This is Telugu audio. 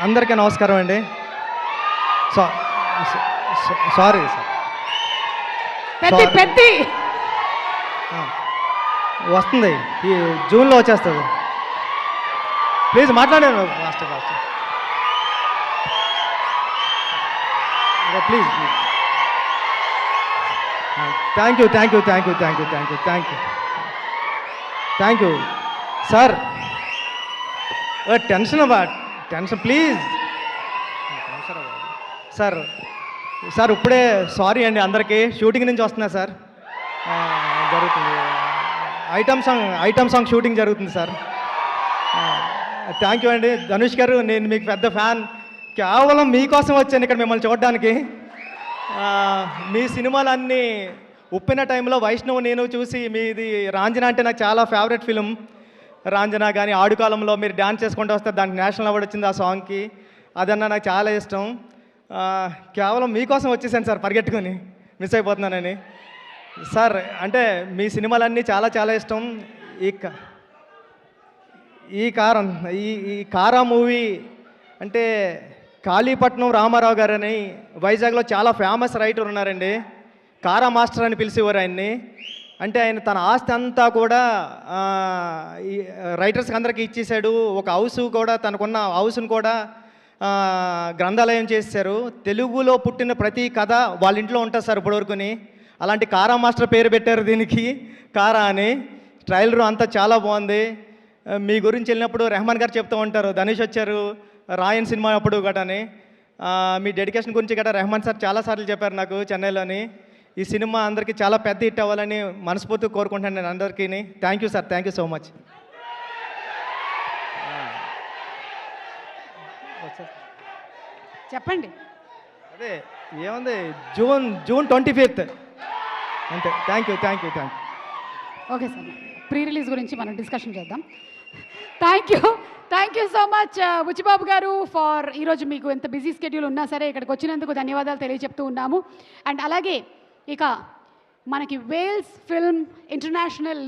అందరికీ నమస్కారం అండి. So sorry sir, Peddi Peddi వస్తుంది, ఈ జూన్లో వచ్చేస్తుంది. ప్లీజ్ మాట్లాడాను fast fast, please. Thank you thank you thank you thank you thank you thank you thank you sir. Tension please sir. Sir ఇప్పుడే సారీ అండి అందరికీ, షూటింగ్ నుంచి వస్తున్నా సార్. జరుగుతుంది ఐటమ్ సాంగ్ షూటింగ్ జరుగుతుంది సార్. థ్యాంక్ యూ అండి ధనుష్ గారు, నేను మీకు పెద్ద ఫ్యాన్. కేవలం మీకోసం వచ్చాను ఇక్కడ మిమ్మల్ని చూడడానికి. మీ సినిమాలన్నీ ఉప్పిన టైంలో వైష్ణవ్ నేను చూసి, మీది రాంజన అంటే నాకు చాలా ఫేవరెట్ ఫిలిం. రాంజన కానీ ఆడుకాలంలో మీరు డ్యాన్స్ చేసుకుంటూ వస్తే దానికి నేషనల్ అవార్డు వచ్చింది ఆ సాంగ్కి. అదన్నా నాకు చాలా ఇష్టం. కేవలం మీకోసం వచ్చేసాను సార్, పరిగెట్టుకొని మిస్ అయిపోతున్నానని. సార్ అంటే మీ సినిమాలన్నీ చాలా చాలా ఇష్టం. ఈ కారా మూవీ అంటే కాళీపట్నం రామారావు గారు అని వైజాగ్లో చాలా ఫేమస్ రైటర్ ఉన్నారండి. కారా మాస్టర్ అని పిలిచేవారు ఆయన్ని. అంటే ఆయన తన ఆస్తి అంతా కూడా ఈ రైటర్స్కి అందరికీ ఇచ్చేసాడు. ఒక హౌస్ కూడా, తనకున్న హౌస్ను కూడా గ్రంథాలయం చేశారు. తెలుగులో పుట్టిన ప్రతి కథ వాళ్ళ ఇంట్లో ఉంటుంది సార్ ఇప్పటివరకుని. అలాంటి కారా మాస్టర్ పేరు పెట్టారు దీనికి, కారా అని. ట్రైలర్ అంతా చాలా బాగుంది. మీ గురించి వెళ్ళినప్పుడు రెహమాన్ గారు చెప్తూ ఉంటారు, ధనుష్ వచ్చారు రాయన్ సినిమా అప్పుడు గటని. మీ డెడికేషన్ గురించి గట్రా రెహమాన్ సార్ చాలాసార్లు చెప్పారు నాకు చెన్నైలోని. ఈ సినిమా అందరికీ చాలా పెద్ద హిట్ అవ్వాలని మనస్ఫూర్తిగా కోరుకుంటాను నేను అందరికీ. Thank you sir, thank you so much. చెప్పండి. అదే ఏముంది, జూన్ 25th అంతే. Thank you thank you thank you. Okay sir, pre release గురించి మనం డిస్కషన్ చేద్దాం. Thank you so much Buchibabu గారు ఫర్ ఈరోజు మీకు ఎంత బిజీ స్కెడ్యూల్ ఉన్నా సరే ఇక్కడికి వచ్చినందుకు ధన్యవాదాలు తెలియజెప్తూ ఉన్నాము. అండ్ అలాగే ఇక మనకి వేల్స్ ఫిల్మ్ ఇంటర్నేషనల్